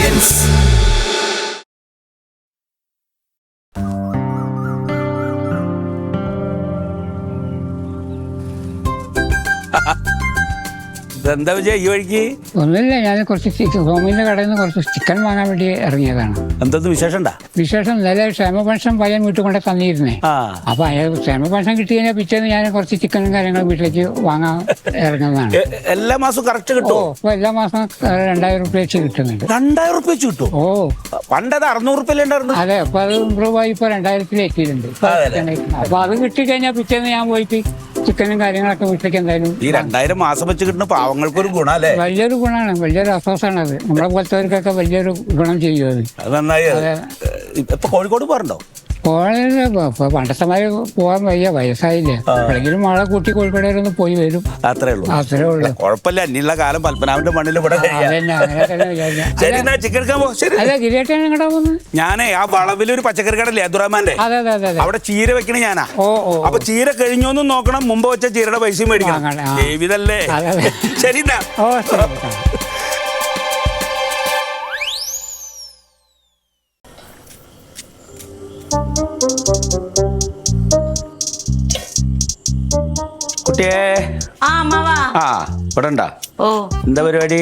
Experience. എന്താ വിജയ് ഈ വഴിക്ക്? ഒന്നുമില്ല, ഞാൻ കുറച്ച് ഹോമിന്റെ കടയിൽ നിന്ന് കുറച്ച് ചിക്കൻ വാങ്ങാൻ വേണ്ടി ഇറങ്ങിയതാണ്. എന്തൊന്നും വിശേഷം? വിശേഷം നല്ല ക്ഷേമ പെൻഷൻ പയ്യൻ വീട്ടിൽ കൊണ്ട് തന്നിരുന്നേ. അപ്പൊ അയാൾ ക്ഷേമ പെൻഷൻ കിട്ടി കഴിഞ്ഞാൽ പിറ്റേന്ന് ഞാൻ കുറച്ച് ചിക്കനും കാര്യങ്ങളും വീട്ടിലേക്ക് വാങ്ങാൻ ഇറങ്ങുന്നതാണ്. എല്ലാ മാസവും കറക്റ്റ് കിട്ടുമോ? ഇപ്പൊ എല്ലാ മാസം 2000 രൂപ വെച്ച് കിട്ടുന്നുണ്ട്. 2000 രൂപ വെച്ച് കിട്ടും? ഓ, പണ്ടത് 600 രൂപ ഉണ്ടായിരുന്നു. അതെ, അപ്പൊ അത് ഇമ്പ്രൂവ് ആയി ഇപ്പൊ 2000 എത്തിയിട്ടുണ്ട്. അപ്പൊ അത് കിട്ടി കഴിഞ്ഞാൽ പിറ്റേന്ന് ഞാൻ പോയിട്ട് ചിക്കനും കാര്യങ്ങളൊക്കെ വീട്ടിലേക്ക് എന്തായാലും. ഈ 2000 മാസം വെച്ച് കിട്ടുന്ന പാവങ്ങൾക്കൊരു ഗുണല്ലേ? വലിയൊരു ഗുണമാണ്, വലിയൊരു അസ്വസ്ഥമാണ് അത്. നമ്മളെ പോലത്തവർക്കൊക്കെ വലിയൊരു ഗുണം ചെയ്യും അത്. നന്നായി. ഇപ്പൊ കോഴിക്കോട് പോറണ്ടോ? ഇപ്പൊ പണ്ടത്തെ മാതിരി പോകാൻ വയ്യ, വയസ്സായില്ലേ. എപ്പോഴെങ്കിലും മഴ കൂട്ടി കോഴിക്കോട് വരെ ഒന്ന് പോയി വരും. അത്രേ ഉള്ളൂ. അത്രേ ഉള്ളൂ. കുഴപ്പമില്ല, ഇനിയുള്ള കാലം പത്മനാഭന്റെ മണ്ണിൽ ഇവിടെ. അല്ല, ഗിരിയേട്ടാണ് നിങ്ങളുടെ പോകുന്നത്. ഞാനേ ആ വളവിലൊരു പച്ചക്കറി കടല്ലേ അബ്ദുറഹ്മാന്റെ, അതെ അതെ അതെ, അവിടെ ചീര വെക്കണ ഞാനാ. ഓ ഓ, അപ്പൊ ചീര കഴിഞ്ഞോന്നും നോക്കണം, മുമ്പ് വെച്ച ചീരയുടെ പൈസയും മേടിക്കണം. ജീവിതല്ലേ. ശരി. ഓ ശരി. കുട്ടിയെ ഇവിടെ ഉണ്ടാ? ഓ, എന്താ പരിപാടി?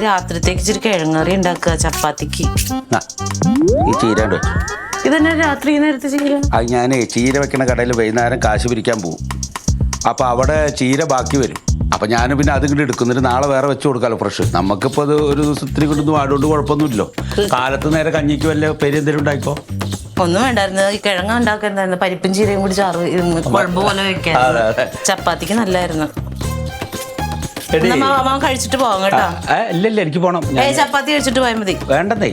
രാത്രിത്തേക്ക് ഇച്ചിരി കിഴങ്ങറി ഉണ്ടാക്കുക ചപ്പാത്തിക്ക്. ഈ ചീര ഇതന്നെ രാത്രി നേരത്തെ ചീര. അത് ഞാനേ ചീര വെക്കണ കടയിൽ വൈകുന്നേരം കാശ് പിരിക്കാൻ പോകും. അപ്പൊ അവിടെ ചീര ബാക്കി വരും. അപ്പൊ ഞാൻ പിന്നെ അത് ഇങ്ങോട്ട് എടുക്കുന്നിട്ട് നാളെ വേറെ വെച്ച് കൊടുക്കാലോ ഫ്രഷ്. നമുക്കിപ്പോ അത് ഒരു ദിവസത്തിന് കൊണ്ടൊന്നും ആടുകൊണ്ട് കുഴപ്പമൊന്നുമില്ലോ. കാലത്ത് നേരെ കഞ്ഞിക്ക് വല്ല പേര് എന്തെങ്കിലും ഉണ്ടായിക്കോ. ഒന്നും വേണ്ടായിരുന്നു, ഈ കിഴങ്ങ ഉണ്ടാക്കുന്നതായിരുന്നു. പരിപ്പും ചീരയും കൂടി ചാറ് കുഴമ്പ് പോലെ വെക്കാൻ ചപ്പാത്തിക്ക് നല്ലായിരുന്നു. കഴിച്ചിട്ട് പോവാം കേട്ടോ. ഇല്ല, എനിക്ക് പോണം. ചപ്പാത്തി കഴിച്ചിട്ട് പോയാൽ മതി. വേണ്ടതേ,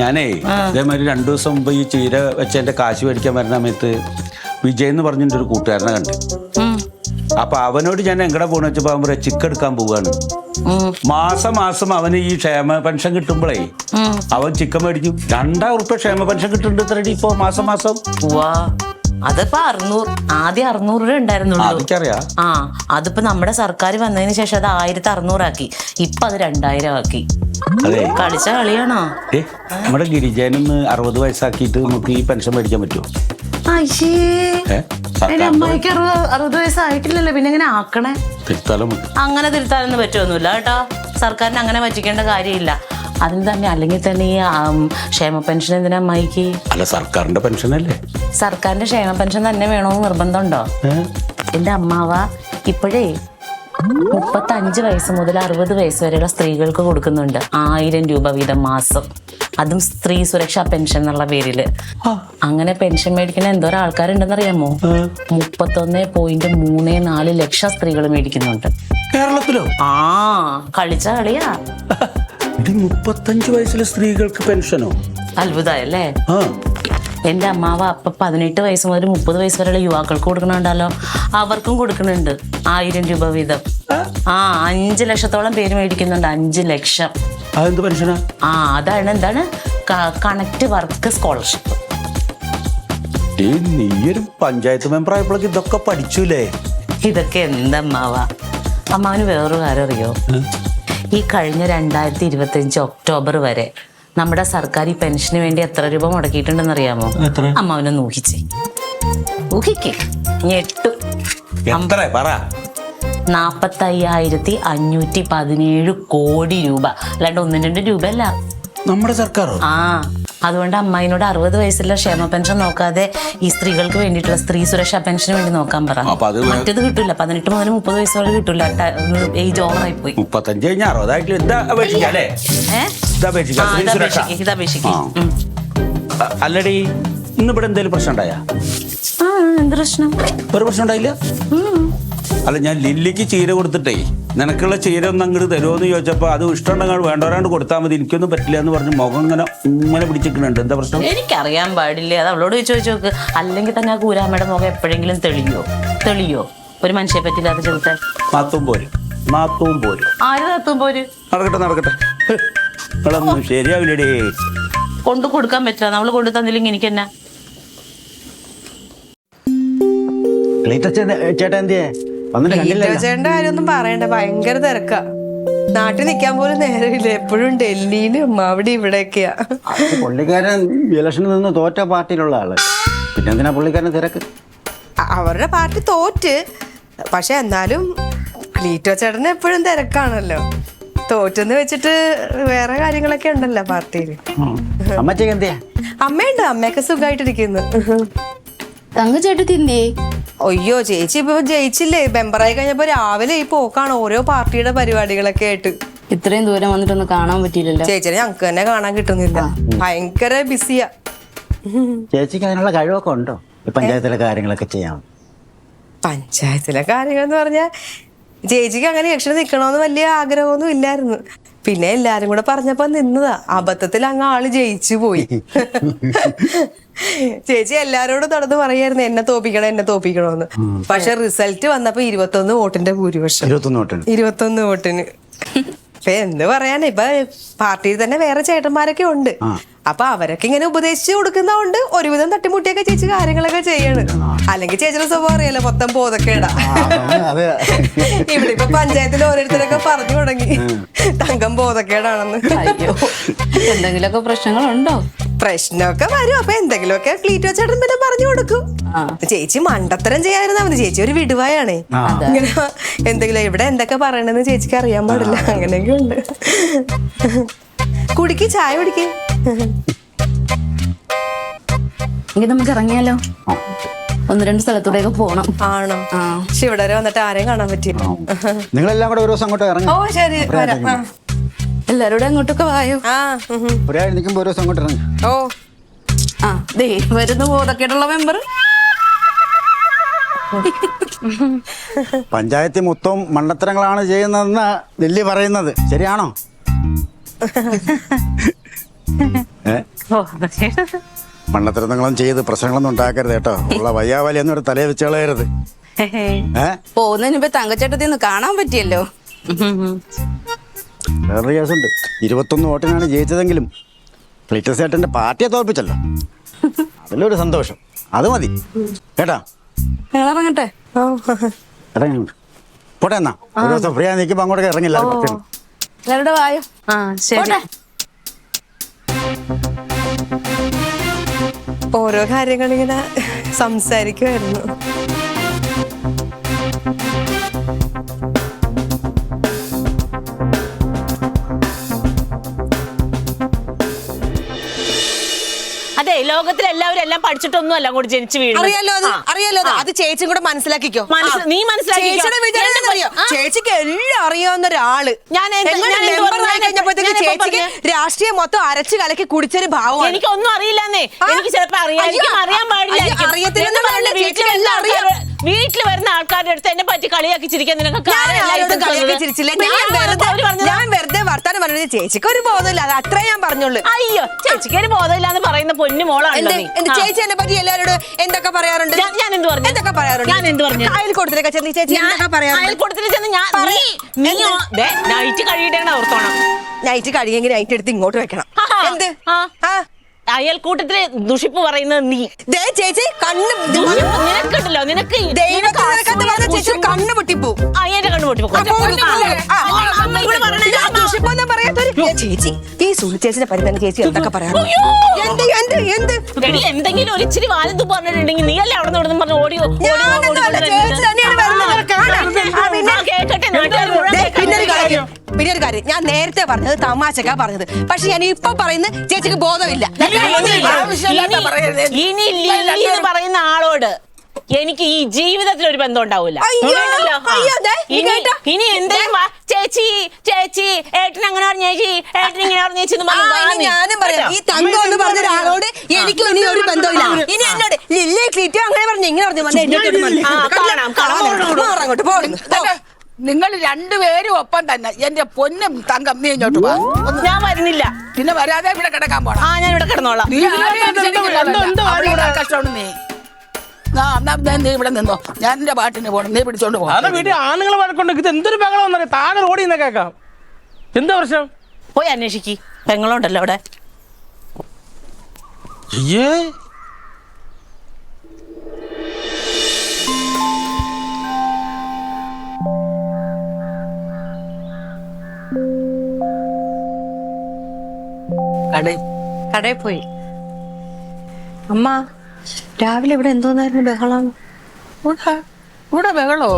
ഞാനേ ഇതേമാതിരി 2 ദിവസം മുമ്പ് ഈ ചീര വെച്ചതിന്റെ കാശ് മേടിക്കാൻ വരുന്ന സമയത്ത് വിജയ് എന്ന് പറഞ്ഞിട്ട് ഒരു കൂട്ടുകാരനെ കണ്ടു. അപ്പൊ അവനോട് ഞാൻ എങ്ങടെ പോണെന്ന് വെച്ചപ്പോ അവൻ പറയാം ചിക്കൻ എടുക്കാൻ പോവാണ്. മാസം അവന് ഈ ക്ഷേമ പെൻഷൻ കിട്ടുമ്പോഴേ അവൻ ചിക്കൻ മേടിക്കും. 2000 രൂപ ക്ഷേമ പെൻഷൻ കിട്ടുന്നുണ്ട് ഇത്രടി ഇപ്പൊ മാസം. അതിപ്പോ 600, ആദ്യം 600 രൂപ ഉണ്ടായിരുന്നുള്ളൂ. അതിപ്പോ നമ്മുടെ സർക്കാർ വന്നതിന് ശേഷം അത് 1600 ആക്കി. ഇപ്പൊ അത് 2000 ആക്കി. കളിച്ച കളിയാണോ? നമ്മുടെ ഗിരിജനൊന്ന് 60 വയസ്സാക്കിയിട്ട് നമുക്ക് ഈ പെൻഷൻ മേടിക്കാൻ പറ്റുമോ? അമ്മായിക്ക് 60 വയസ്സായിട്ടില്ലല്ലോ, പിന്നെ എങ്ങനെ ആക്കണേ? അങ്ങനെ തിരുത്താനൊന്നും പറ്റുമൊന്നുമില്ല കേട്ടോ. സർക്കാരിന് അങ്ങനെ പറ്റിക്കേണ്ട കാര്യമില്ല. അതിന് തന്നെ അല്ലെങ്കിൽ തന്നെ ഈ ക്ഷേമ പെൻഷൻ എന്തിനാ അമ്മായിക്ക്? അല്ല, സർക്കാരിന്റെ പെൻഷൻ അല്ലേ? സർക്കാരിന്റെ ക്ഷേമ പെൻഷൻ തന്നെ വേണമെന്ന് നിർബന്ധമുണ്ടോ? എന്റെ അമ്മാവ ഇപ്പോഴേ 35 വയസ്സ് മുതൽ 60 വയസ്സ് വരെയുള്ള സ്ത്രീകൾക്ക് കൊടുക്കുന്നുണ്ട് 1000 രൂപ വീതം മാസം. അതും സ്ത്രീ സുരക്ഷാ പെൻഷൻ എന്നുള്ള പേരില്. അങ്ങനെ പെൻഷൻ മേടിക്കുന്ന എന്തോരം ആൾക്കാരുണ്ടെന്നറിയാമോ? 31.34 ലക്ഷം സ്ത്രീകൾ മേടിക്കുന്നുണ്ട് കേരളത്തിലോ? കളിച്ച കളിയാ. 35 വയസ്സിലെ സ്ത്രീകൾക്ക് പെൻഷനോ? അത്ഭുതമല്ലേ? എന്റെ അമ്മാവ അപ്പൊ 18 വയസ്സ് മുതൽ 30 വയസ്സ് വരെയുള്ള യുവാക്കൾക്ക് കൊടുക്കണുണ്ടല്ലോ, അവർക്കും കൊടുക്കുന്നുണ്ട് 1000 രൂപ വീതം. 5 ലക്ഷത്തോളം പേര് മേടിക്കുന്നുണ്ട്. 5 ലക്ഷം. അതെന്ത് പെൻഷനാ? എന്താണ് കണക്ട് വർക്ക് സ്കോളർഷിപ്പ്. നീയൊരു പഞ്ചായത്ത് മെമ്പർ ആയപ്പോഴേക്ക് ഇതൊക്കെ പഠിച്ചൂലേ? ഇതൊക്കെ എന്തമ്മാവ. അമ്മാവന് വേറൊരു കാര്യം അറിയോ? ഈ കഴിഞ്ഞ 2025 ഒക്ടോബർ വരെ നമ്മുടെ സർക്കാർ ഈ പെൻഷന് വേണ്ടി എത്ര രൂപ മുടക്കിയിട്ടുണ്ടെന്ന് അറിയാമോ? അമ്മാവനൊന്ന് ഊഹിച്ചേ. ഊഹിക്കേ, ഞെട്ടു. 45,517 കോടി രൂപ. അല്ലാണ്ട് 1-2 രൂപ അല്ല, നമ്മുടെ സർക്കാർ. അതുകൊണ്ട് അമ്മായിനോട് 60 വയസ്സുള്ള ക്ഷേമ പെൻഷൻ നോക്കാതെ ഈ സ്ത്രീകൾക്ക് വേണ്ടിയിട്ടുള്ള സ്ത്രീ സുരക്ഷാ പെൻഷന് വേണ്ടി നോക്കാൻ പറ. മറ്റേത് കിട്ടൂല. 18 മുതൽ 30 വയസ്സ് വരെ കിട്ടൂല. ഏജ് ഓവറായി പോയി. 35 കഴിഞ്ഞ 60 അല്ലടി. ഇന്നിവിടെ എന്തെങ്കിലും പ്രശ്നം ഉണ്ടായാ? എന്ത് പ്രശ്നം? ഒരു പ്രശ്നം ഉണ്ടായില്ല. അല്ല, ഞാൻ ലില്ലിക്ക് ചീര കൊടുത്തിട്ടേ നിനക്കുള്ള ചീര ഒന്ന് അങ്ങോട്ട് തരുമോന്ന് ചോദിച്ചപ്പോ അത് ഇഷ്ടമുണ്ടെങ്കിൽ വേണ്ടവരാണ്ട് കൊടുത്താൽ മതി, എനിക്കൊന്നും പറ്റില്ല എന്ന് പറഞ്ഞ് മുഖം ഇങ്ങനെ പിടിച്ചിട്ടുണ്ട്. എന്താ പ്രശ്നം? എനിക്കറിയാൻ പാടില്ല, അത് അവളോട് ചോദിച്ചു നോക്ക്. അല്ലെങ്കിൽ തന്നെ ആ കൂരാമ്മയുടെ മുഖം എപ്പോഴെങ്കിലും തെളിയോ? ഒരു മനുഷ്യനെ പറ്റില്ലാതെ ചെലുത്താൻ. നാത്തും പോരും. ആര് നാത്തും പോര്? നടക്കട്ടെ. നിങ്ങളൊന്നും ശരിയാവില്ലടേ. കൊണ്ടു കൊടുക്കാൻ പറ്റില്ല. നമ്മള് കൊണ്ടു തന്നില്ലെങ്കിൽ എനിക്ക് എന്നാ? ചേട്ടന്റെ കാര്യമൊന്നും പറയണ്ട, ഭയങ്കര തിരക്കാ. നാട്ടിൽ നിൽക്കാൻ പോലും നേരമില്ല, എപ്പോഴും ഡൽഹിയിലും അവിടെ ഇവിടെയൊക്കെയാ. പുള്ളിക്കാരൻ ഇലക്ഷനിൽ നിന്ന് തോറ്റ പാർട്ടിയിലുള്ള ആള്, പിന്നെ എന്തിനാ പുള്ളിക്കാരൻ തിരക്ക്? അവരുടെ പാർട്ടി തോറ്റ്, പക്ഷെ എന്നാലും ക്ലീറ്റോ ചേട്ടന് എപ്പോഴും തിരക്കാണല്ലോ. തോറ്റെന്ന് വെച്ചിട്ട് വേറെ കാര്യങ്ങളൊക്കെ ഉണ്ടല്ലോ പാർട്ടിയിൽ. അമ്മച്ചക്ക് എന്തിയാ? അമ്മയുണ്ട്, അമ്മയൊക്കെ സുഖമായിട്ടിരിക്കുന്നു. തങ്കച്ചേട്ടത്തി എന്തിയേ? അയ്യോ ചേച്ചി ഇപ്പൊ ജയിച്ചില്ലേ, മെമ്പറായി കഴിഞ്ഞപ്പോ രാവിലെ ഈ പോക്കാണ് ഓരോ പാർട്ടിയുടെ പരിപാടികളൊക്കെ ആയിട്ട്. ഇത്രയും ദൂരം വന്നിട്ടൊന്ന് കാണാൻ പറ്റിയില്ലല്ലോ. ചേച്ചിനെ ഞങ്ങക്ക് തന്നെ കാണാൻ കിട്ടുന്നില്ല, ഭയങ്കര ബിസിയാ. ചേച്ചിക്ക് അതിനുള്ള കഴിവൊക്കെ ഉണ്ടോ ഈ പഞ്ചായത്തിലെ കാര്യങ്ങളൊക്കെ ചെയ്യാൻ? പഞ്ചായത്തിലെ കാര്യങ്ങൾ എന്ന് പറഞ്ഞാൽ ചേച്ചിക്ക് അങ്ങനെ ഇലക്ഷന് നിൽക്കണമെന്ന് വലിയ ആഗ്രഹമൊന്നും ഇല്ലായിരുന്നു. പിന്നെ എല്ലാരും കൂടെ പറഞ്ഞപ്പോ നിന്നതാ, അബദ്ധത്തിൽ അങ്ങ് ആള് ജയിച്ചു പോയി. ചേച്ചി എല്ലാരോടും നടന്ന് പറയായിരുന്നു എന്നെ തോപ്പിക്കണോന്ന്. പക്ഷെ റിസൾട്ട് വന്നപ്പോ 21 വോട്ടിന്റെ ഭൂരിപക്ഷം. 21 വോട്ടിന്. ഇപ്പൊ എന്ത് പറയാനാ, ഇപ്പൊ പാർട്ടിയിൽ തന്നെ വേറെ ചേട്ടന്മാരൊക്കെ ഉണ്ട്. അപ്പൊ അവരൊക്കെ ഇങ്ങനെ ഉപദേശിച്ചു കൊടുക്കുന്നതുകൊണ്ട് ഒരുവിധം തട്ടിമുട്ടിയൊക്കെ ചേച്ചി കാര്യങ്ങളൊക്കെ ചെയ്യണ്. അല്ലെങ്കിൽ ചേച്ചിയുടെ സ്വഭാവം അറിയാലോ, മൊത്തം ബോധക്കേടാ. ഇവിടെ ഇപ്പൊ പഞ്ചായത്തിൽ ഓരോരുത്തരൊക്കെ പറഞ്ഞു തുടങ്ങി തങ്കം ബോധക്കേടാണെന്ന്. അയ്യോ, എന്തെങ്കിലുമൊക്കെ പ്രശ്നങ്ങളുണ്ടോ? പ്രശ്നമൊക്കെ വരും, അപ്പൊ എന്തെങ്കിലുമൊക്കെ ക്ലീറ്റോ ചേട്ടൻ പിന്നെ പറഞ്ഞു കൊടുക്കും. ചേച്ചി മണ്ടത്തരം ചെയ്യാതിരുന്നാ മതി, ചേച്ചി ഒരു വിടുവായാണേ. ഇങ്ങനെ എന്തെങ്കിലും ഇവിടെ എന്തൊക്കെ പറയണെന്ന് ചേച്ചിക്ക് അറിയാൻ പാടില്ല, അങ്ങനെയൊക്കെ ഉണ്ട്. കുടിക്ക്, ചായ കുടിക്ക്. എങ്കിൽ നമുക്ക് ഇറങ്ങിയാലോ? 1-2 സ്ഥലത്തൂടെയൊക്കെ പോണം. ആണോ? പക്ഷെ ഇവിടെ വരെ വന്നിട്ട് ആരെയും കാണാൻ പറ്റില്ല. നിങ്ങളെല്ലാം കൂടെ ഒരു ദിവസം അങ്ങോട്ട് ഇറങ്ങി. ഓ ശരി, വരാം. എല്ലാരോടും അങ്ങോട്ടൊക്കെ വായോ. ഒരാൾ നിൽക്കുമ്പോ ഒരു ദിവസം അങ്ങോട്ട് ഇറങ്ങി. ഓ ദേ വരുന്ന ബോധക്കേടുള്ള മെമ്പർ. പഞ്ചായത്തിൽ മൊത്തം മണ്ടത്തരങ്ങളാണ് ചെയ്യുന്നതെന്ന് ലില്ലി പറയുന്നത് ശരിയാണോ? മണ്ടത്തരങ്ങളും ചെയ്ത് പ്രശ്നങ്ങളൊന്നും ഉണ്ടാക്കരുത് കേട്ടോ. ഉള്ള വയ്യാവലിയൊന്നും ഒരു തലയെ വെച്ച് കളയരുത്. പോകുന്നതിന് മുമ്പ് തങ്കച്ചേട്ടത്തി ഒന്ന് കാണാൻ പറ്റിയല്ലോ. വേറൊരു കേസുണ്ട്, 21 വോട്ടിനാണ് ജയിച്ചതെങ്കിലും ക്ലീറ്റോ ചേട്ടന്റെ പാർട്ടിയെ തോൽപ്പിച്ചല്ലോ, അതിലൊരു സന്തോഷം, അത് മതി കേട്ടാ. ഞങ്ങൾ ഇറങ്ങട്ടെ. ഇറങ്ങി പോട്ടെ എന്നാ. ഒരു ദിവസം ഫ്രീ ആയി നിൽക്കുമ്പോ അങ്ങോട്ടൊക്കെ ഇറങ്ങില്ല. എല്ലാവരുടെ വായോ. ശരി. ഓരോ കാര്യങ്ങളിങ്ങനെ സംസാരിക്കുമായിരുന്നു. അതെ, ലോകത്തിൽ എല്ലാവരും എല്ലാം പഠിച്ചിട്ടൊന്നും അല്ല അങ്ങോട്ട് ജനിച്ചു വീഴും. അറിയാലോ, അത് ചേച്ചിയും കൂടെ മനസ്സിലാക്കിക്കോ. നീ മനസ്സിലാക്കി. ചേച്ചിക്ക് എല്ലാം അറിയാവുന്ന ഒരാള് ചേച്ചിക്ക് രാഷ്ട്രീയം മൊത്തം അരച്ചു കലക്കി കുടിച്ചൊരു ഭാവം. എനിക്കൊന്നും അറിയില്ലെന്നേ. എനിക്ക് ചിലപ്പോ അറിയാം, അറിയാൻ പാടില്ല. വീട്ടിൽ വരുന്ന ആൾക്കാരുടെ അടുത്ത് എന്നെ പറ്റി കളിയാക്കി ചിരിക്കാൻ നിനക്ക് ഞാൻ വെറുതെ വർത്താനം പറഞ്ഞത്. ചേച്ചിക്ക് ഒരു ബോധമില്ല, അത് അത്രേ ഞാൻ പറഞ്ഞുള്ളൂ. അയ്യോ, ചേച്ചിക്ക് ഒരു ബോധമില്ലാന്ന് പറയുന്ന പൊന്നു മോളാണ്. ചേച്ചി എന്നെ പറ്റി എല്ലാവരോടും എന്തൊക്കെ പറയാറുണ്ട്? ഞാൻ എന്ത് പറഞ്ഞു? എന്തൊക്കെ പറയാറുണ്ട്? ഞാൻ എന്ത് പറഞ്ഞു? അയൽക്കൂട്ടത്തിലൊക്കെ ചെന്ന് ചേച്ചി അയൽക്കൂട്ടത്തിൽ ചെന്ന് നൈറ്റ് കഴിയിട്ടേണ്ട ഓർത്തോണം. നൈറ്റ് കഴിയെങ്കിൽ നൈറ്റ് എടുത്ത് ഇങ്ങോട്ട് വെക്കണം. എന്ത് അയൽക്കൂട്ടത്തില് ദുഷിപ്പ് പറയുന്നത് നീ. ചേച്ചി കണ്ണ് നിനക്കുണ്ടല്ലോ, നിനക്ക് ചേച്ചി കണ്ണ് പൊട്ടിപ്പോ. എന്റെ കണ്ണ് പൊട്ടിപ്പോ. ചേച്ചി ഈ സുഹൃ ചേച്ചിനെ പറ്റി തന്നെ ചേച്ചി എന്തൊക്കെ പറയാം? എന്തെങ്കിലും ഒരു ഇച്ചിരി വാലത്ത് പറഞ്ഞിട്ടുണ്ടെങ്കിൽ നീ അല്ലേ അവിടെ നിന്ന് പറഞ്ഞ ഓടിയോ. പിന്നെ ഒരു കാര്യം, ഞാൻ നേരത്തെ പറഞ്ഞത് തമാശക്കാ പറഞ്ഞത്, പക്ഷെ ഞാൻ ഇപ്പൊ പറയുന്നത് ചേച്ചിക്ക് ബോധമില്ല. ഇനി ലില്ലി പറയുന്ന ആളോട് എനിക്ക് ഈ ജീവിതത്തിൽ ഒരു ബന്ധം ഉണ്ടാവില്ല. ഇനി എന്തെങ്കിലും ചേച്ചി ചേച്ചി ഏട്ടൻ അങ്ങനെ പറഞ്ഞു, ചേച്ചി ഏട്ടൻ ഇങ്ങനെ പറഞ്ഞു, ചേച്ചി ഞാനും പറയാം, ഈ തങ്കം എന്ന് പറഞ്ഞ ഒരാളോട് എനിക്ക് ഇനി ഒരു ബന്ധമില്ല. ഇനി എന്നോട് ലില്ലി ക്ലീറ്റോ അങ്ങനെ പറഞ്ഞു ഇങ്ങനെ പറഞ്ഞു അങ്ങോട്ട് പോകുന്നു. നിങ്ങൾ രണ്ടുപേരും ഒപ്പം തന്നെ. എന്റെ പൊന്നും തങ്കം, നീ ഇങ്ങോട്ട് പോ. ഞാൻ വരുന്നില്ല. പിന്നെ വരാതെ ഇവിടെ കിടക്കാൻ പോണം. ഞാൻ ഇവിടെ കിടന്നോളാം. കഷ്ടമാണ് നീ. നീ ഇവിടെ നിന്നോ, ഞാൻ എന്റെ പാട്ടിന് പോണം. നീ പിടിച്ചോണ്ട് പോ. വീട്ടിൽ ആണുങ്ങൾ വഴക്കുണ്ടെങ്കിൽ ഇത് എന്തൊരു ബഹളം വന്നറിയാം. താഴെ ഓടി നിന്ന് കേൾക്കാം. എന്താ പ്രശ്നം? പോയി അന്വേഷിക്ക്. പെങ്ങളുണ്ടല്ലോ അവിടെ. അയ്യേ കടയിൽ പോയി. അമ്മ രാവിലെ ഇവിടെ എന്തോന്നായിരുന്നു ബഹളം? ഇവിടെ ബഹളോ?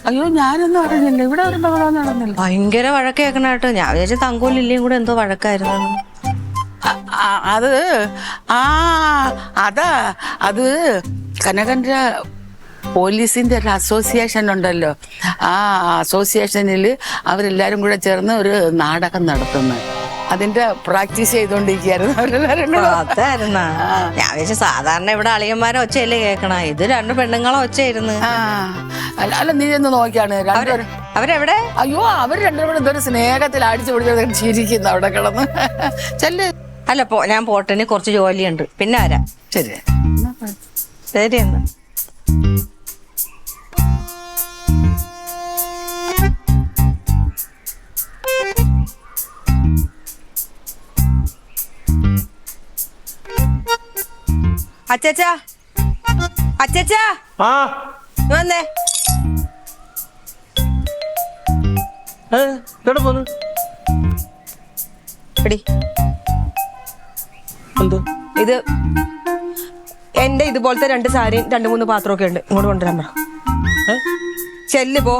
അയ്യോ ഞാനൊന്നും അറിഞ്ഞില്ല. ഇവിടെ ഒരു ബഹളം നടന്നില്ല. ഭയങ്കര വഴക്ക് കേൾക്കണ കേട്ടോ. ഞാൻ വിചാരിച്ച തങ്കോലും ഇല്ലയും കൂടെ എന്തോ വഴക്കായിരുന്നു. അത് അത് കനകന്റെ പോലീസിന്റെ ഒരു അസോസിയേഷൻ ഉണ്ടല്ലോ. ആ അസോസിയേഷനിൽ അവരെല്ലാരും കൂടെ ചേർന്ന് ഒരു നാടകം നടത്തുന്നു. അതിന്റെ പ്രാക്ടീസ് ചെയ്തോണ്ടിരിക്കുകയായിരുന്നു അവരെല്ലാരും കൂടെ. അതായിരുന്ന ഞാൻ വിചാരിച്ച സാധാരണ ഇവിടെ അളിയന്മാരെ ഒച്ചയല്ലേ കേൾക്കണ, ഇത് രണ്ട് പെണ്ണുങ്ങളെ ഒച്ചയായിരുന്നു. അല്ല നീ എന്ന് നോക്കിയാണ് അവരെവിടെ? അയ്യോ അവർ രണ്ടും കൂടെ എന്തൊരു സ്നേഹത്തിൽ അടിച്ചു പിടിച്ചത് ചിരിക്കുന്നു അവിടെ കിടന്ന്. ചെല്ല്. അല്ല ഞാൻ പോട്ടന് കുറച്ച് ജോലിയുണ്ട്, പിന്നെ വരാം. ശരി ശരി എന്നാ. അച്ചാച്ചാ, അച്ചാച്ചാ വന്നേ. എവിടെ പോന്നു? എടി എന്തോ ഇത് എന്റെ ഇതുപോലത്തെ 2 സാരിയും 2-3 പാത്രമൊക്കെ ഉണ്ട്, ഇങ്ങോട്ട് കൊണ്ടുവരാൻ പറ. ചെല്ല് പോ.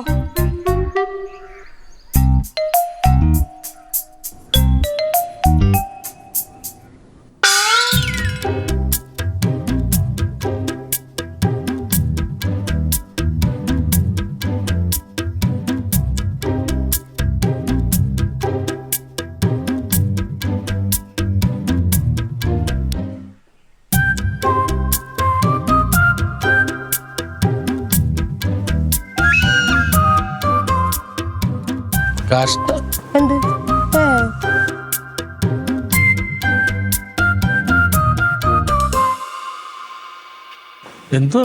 കഷ്ടം. എന്ത് എന്തോ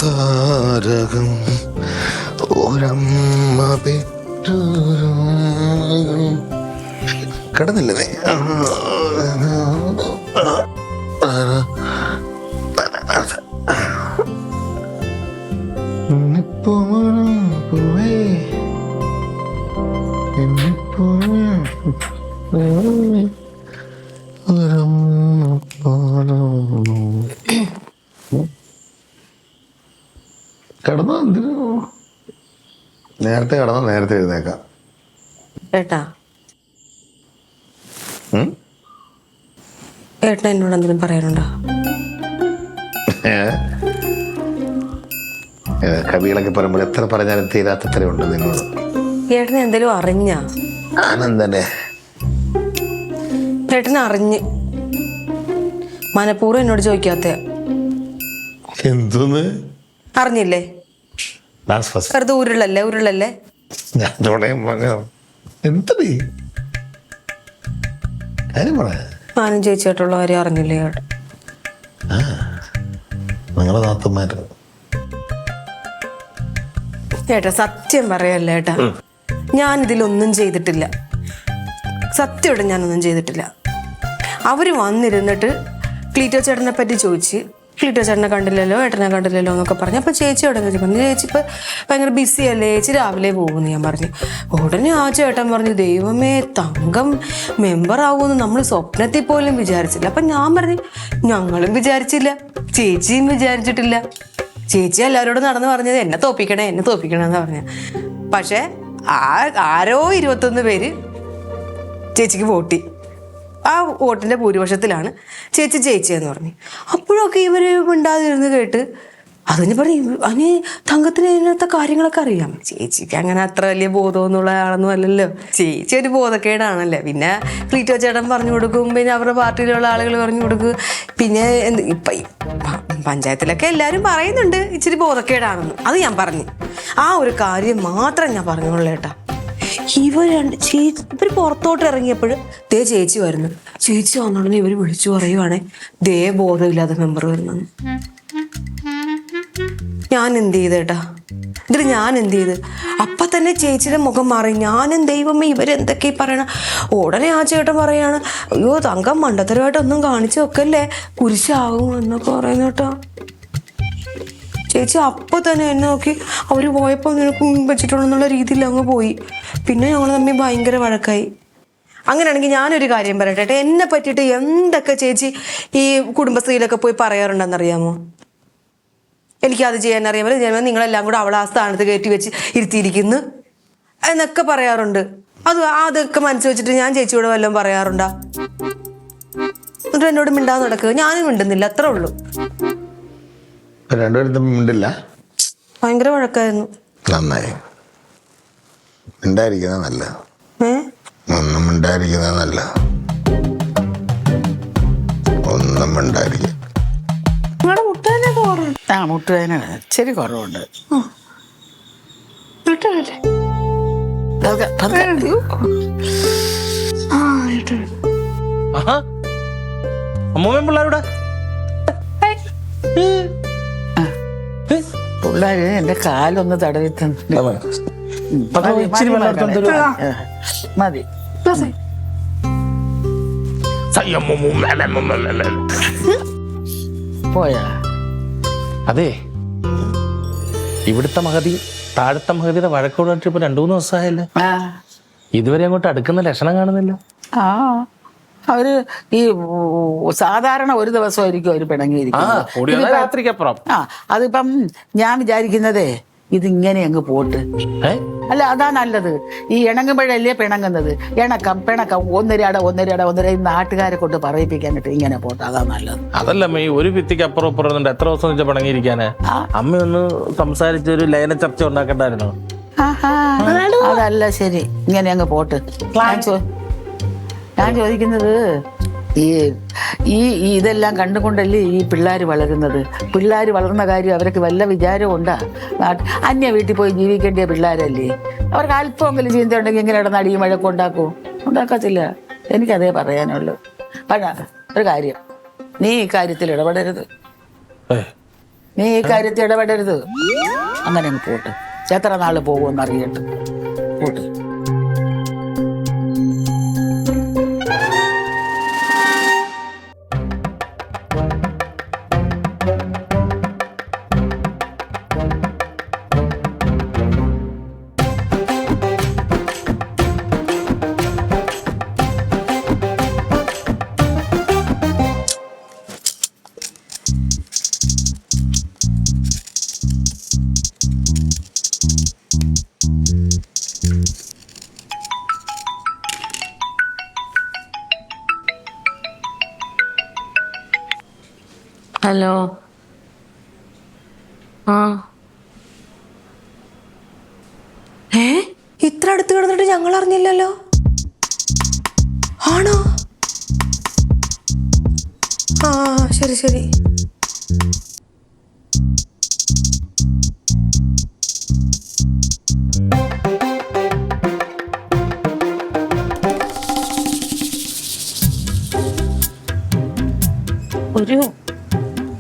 താരകം ഒരമ്മ പെറ്റു കിടന്നില്ലേ? കിടന്നോ? എന്തിനു നേരത്തെ കിടന്നോ? നേരത്തെ എഴുന്നേക്കാം. ഏട്ടാ, ഏട്ടൻ എന്നോട് എന്തെങ്കിലും പറയാനുണ്ടോ? കവികളൊക്കെ പറയുമ്പോൾ എത്ര പറഞ്ഞാലും തീരാത്തത്ര ഉണ്ട് നിന്നോട്. ഏട്ടനെ എന്തെങ്കിലും അറിഞ്ഞ? ആനന്ദനെ ഏട്ടനെ അറിഞ്ഞ് മനഃപൂർവ്വം എന്നോട് ചോദിക്കാത്ത എന്തോന്ന് അറിഞ്ഞില്ലേ? വെറുതെ ഉരുളല്ലേ. എന്തീ കാര്യം പറ. ഞാനും ചേച്ചിയായിട്ടുള്ള കാര്യം അറിഞ്ഞില്ലേ ഏട്ടൻ? നിങ്ങളെ നാത്തന്മാര് ഏട്ടാ സത്യം പറയല്ലേ ഏട്ടാ, ഞാനിതിലൊന്നും ചെയ്തിട്ടില്ല. സത്യമായിട്ട് ഞാനൊന്നും ചെയ്തിട്ടില്ല. അവർ വന്നിരുന്നിട്ട് ക്ലീറ്റോ ചേട്ടനെ പറ്റി ചോദിച്ച്, ക്ലീറ്റോ ചേട്ടനെ കണ്ടില്ലല്ലോ, ഏട്ടനെ കണ്ടില്ലല്ലോ എന്നൊക്കെ പറഞ്ഞു. അപ്പോൾ ചേച്ചി അവിടെ പറഞ്ഞു, ചേച്ചി ഇപ്പം ഭയങ്കര ബിസി അല്ലേ, ചേച്ചി രാവിലെ പോകുമെന്ന് ഞാൻ പറഞ്ഞു. ഉടനെ ആ ചേട്ടൻ പറഞ്ഞു, ദൈവമേ തങ്കം മെമ്പർ ആവുമെന്ന് നമ്മൾ സ്വപ്നത്തിൽ പോലും വിചാരിച്ചില്ല. അപ്പം ഞാൻ പറഞ്ഞു, ഞങ്ങളും വിചാരിച്ചില്ല, ചേച്ചിയും വിചാരിച്ചിട്ടില്ല. ചേച്ചി എല്ലാവരോടും നടന്ന് പറഞ്ഞത് എന്നെ തോപ്പിക്കണേ എന്ന് പറഞ്ഞു. പക്ഷെ ആരോ 21 പേര് ചേച്ചിക്ക് വോട്ടി. ആ വോട്ടിന്റെ ഭൂരിപക്ഷത്തിലാണ് ചേച്ചി ജയിച്ചതെന്ന് പറഞ്ഞു. അപ്പോഴൊക്കെ ഇവര് മിണ്ടാതിരുന്ന് കേട്ട് അതിന് പറയും, അതിന് തങ്കത്തിന് ഇതിനകത്തെ കാര്യങ്ങളൊക്കെ അറിയാം. ചേച്ചിക്ക് അങ്ങനെ അത്ര വലിയ ബോധമൊന്നുള്ള ആളൊന്നും അല്ലല്ലോ. ചേച്ചി ഒരു ബോധക്കേടാണല്ലേ. പിന്നെ ക്ലീറ്റോ ചേട്ടൻ പറഞ്ഞു കൊടുക്കും, പിന്നെ അവരുടെ പാർട്ടിയിലുള്ള ആളുകൾ പറഞ്ഞു കൊടുക്കും. പിന്നെ പഞ്ചായത്തിലൊക്കെ എല്ലാവരും പറയുന്നുണ്ട് ഇച്ചിരി ബോധക്കേടാണെന്ന്. അത് ഞാൻ പറഞ്ഞു. ആ ഒരു കാര്യം മാത്രം ഞാൻ പറഞ്ഞോളൂ ഏട്ടാ. ഇവർ പുറത്തോട്ട് ഇറങ്ങിയപ്പോൾ ദേ ചേച്ചി വരുന്നു. ചേച്ചി വന്നോടനെ ഇവർ വിളിച്ചു പറയുവാണേ, ദേ ബോധമില്ലാതെ മെമ്പർ വരുന്നെന്ന്. ഞാൻ എന്ത് ചെയ്തേട്ടാ? എന്നിട്ട് ഞാൻ എന്ത് ചെയ്ത്? അപ്പൊ തന്നെ ചേച്ചിയുടെ മുഖം മാറി. ഞാനും ദൈവമേ ഇവരെന്തൊക്കെ പറയണ. ഉടനെ ആ ചേട്ടൻ പറയാണ്, അയ്യോ തങ്കം മണ്ടത്തരമായിട്ടൊന്നും കാണിച്ചു വെക്കല്ലേ, കുരിശാകും എന്നൊക്കെ പറയുന്ന കേട്ടോ. ചേച്ചി അപ്പൊ തന്നെ എന്നെ നോക്കി അവര് പോയപ്പോ നിനക്ക് വെച്ചിട്ടുണ്ടെന്നുള്ള രീതിയിൽ അങ്ങ് പോയി. പിന്നെ ഞങ്ങൾ തമ്മിൽ ഭയങ്കര വഴക്കായി. അങ്ങനെയാണെങ്കിൽ ഞാനൊരു കാര്യം പറയട്ടെ, എന്നെ പറ്റിയിട്ട് എന്തൊക്കെ ചേച്ചി ഈ കുടുംബശ്രീയിലൊക്കെ പോയി പറയാറുണ്ടെന്നറിയാമോ? എനിക്കത് ചെയ്യാൻ അറിയാമല്ലോ, ഞാൻ നിങ്ങളെല്ലാം കൂടെ അവളെ ആ സ്ഥാനത്ത് കയറ്റി വെച്ച് ഇരുത്തിയിരിക്കുന്നു എന്നൊക്കെ പറയാറുണ്ട്. അതൊക്കെ മനസ്സിൽ വെച്ചിട്ട് ഞാൻ ചേച്ചിയോട് വല്ലതും പറയാറുണ്ടാ? എന്നിട്ട് എന്നോട് മിണ്ടാതെ നടക്കുക. ഞാനും മിണ്ടുന്നില്ല, അത്രേ ഉള്ളൂ. രണ്ടുപേരും തമ്മിൽ മിണ്ടില്ല? ഭയങ്കര വഴക്കായിരുന്നു. നന്നായി. മിണ്ടായിരിക്കുന്നത് നല്ല. ഒന്നും മിണ്ടായിരിക്കുന്നത് നല്ല. ഒന്നും മിണ്ടായിരിക്കും. നിങ്ങളുടെ മുട്ടുവേദനയൊക്കെ കുറവുണ്ട്? ആ, മുട്ടുവേദന ഇച്ചിരി കുറവുണ്ട്. അമ്മൂമ്മ പിള്ളേരുടെ പിള്ളേര് എന്റെ കാലൊന്ന് തടവി തന്നു. മതി. പോയാ? അതെ, ഇവിടുത്തെ മഹതി താഴത്തെ മഹതിയുടെ വഴക്കോടായിട്ട് ഇപ്പൊ 2-3 ദിവസമായല്ലേ. ഇതുവരെ അങ്ങോട്ട് അടുക്കുന്ന ലക്ഷണം കാണുന്നില്ല. ആ, അവര് ഈ സാധാരണ ഒരു ദിവസമായിരിക്കും അവര് പിണങ്ങിയിരിക്കുന്നത്. രാത്രിക്കപ്പുറം. ആ, അതിപ്പം ഞാൻ വിചാരിക്കുന്നതേ ഇതിങ്ങനെ അങ്ങ് പോട്ട്. അല്ല, അതാ നല്ലത്. ഈ ഇണങ്ങുമ്പോഴല്ലേ പിണങ്ങുന്നത്. പിണക്കം ഒന്നര ഈ നാട്ടുകാരെ കൊണ്ട് പറയിപ്പിക്കാനിട്ട് ഇങ്ങനെ പോട്ടെ, അതാ നല്ലത്. അതല്ല അമ്മ, ഈ ഒരു ഭിത്തിക്ക് അപ്പുറം ഇപ്പുറം എത്ര ദിവസം വെച്ചാൽ പിണങ്ങിയിരിക്കാന്? അമ്മ ഒന്ന് സംസാരിച്ച് ഒരു ലയന ചർച്ച ഉണ്ടാക്കണ്ടായിരുന്നോ? അതല്ല ശരി, ഇങ്ങനെ അങ്ങ് പോട്ട്. ഞാൻ ചോദിക്കുന്നത് ഈ ഇതെല്ലാം കണ്ടുകൊണ്ടല്ലേ ഈ പിള്ളേർ വളരുന്നത്. പിള്ളേർ വളർന്ന കാര്യം അവർക്ക് വല്ല വിചാരവും ഉണ്ടാ? അന്യ വീട്ടിൽ പോയി ജീവിക്കേണ്ട പിള്ളേരല്ലേ. അവർക്ക് അല്പമെങ്കിലും ചിന്ത ഉണ്ടെങ്കിൽ ഇങ്ങനെ ഇടന്ന് അടിയും വഴക്കം ഉണ്ടാക്കത്തില്ല. എനിക്കതേ പറയാനുള്ളൂ. ഒരു കാര്യം, നീ ഈ കാര്യത്തിൽ ഇടപെടരുത്. അങ്ങനെ അങ്ങ് പോട്ട്. എത്ര നാള് പോകുമെന്ന് അറിയട്ടെ. പോട്ട്. ഹലോ. ഇത്ര അടുത്ത് കിടന്നിട്ട് ഞങ്ങൾ അറിഞ്ഞില്ലല്ലോ. ആണോ? ആ, ശരി ശരി. ഒരു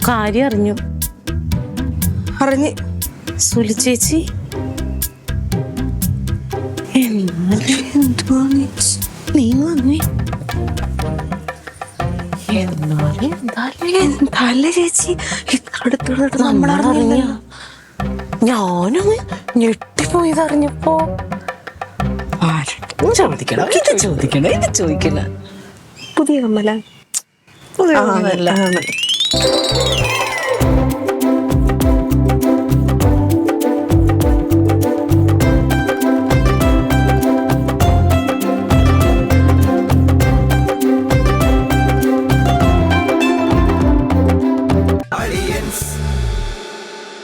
കാര്യം അറിഞ്ഞു. സുലി ചേച്ചി നീ വന്നേ. എന്താല്ലേ ചേച്ചി ഇത്ര അടുത്ത് നമ്മളറിഞ്ഞ? ഞാനൊന്ന് ഞെട്ടിപ്പോയതറിഞ്ഞപ്പോ. ചോദിക്കണം. പുതിയ കമ്മല.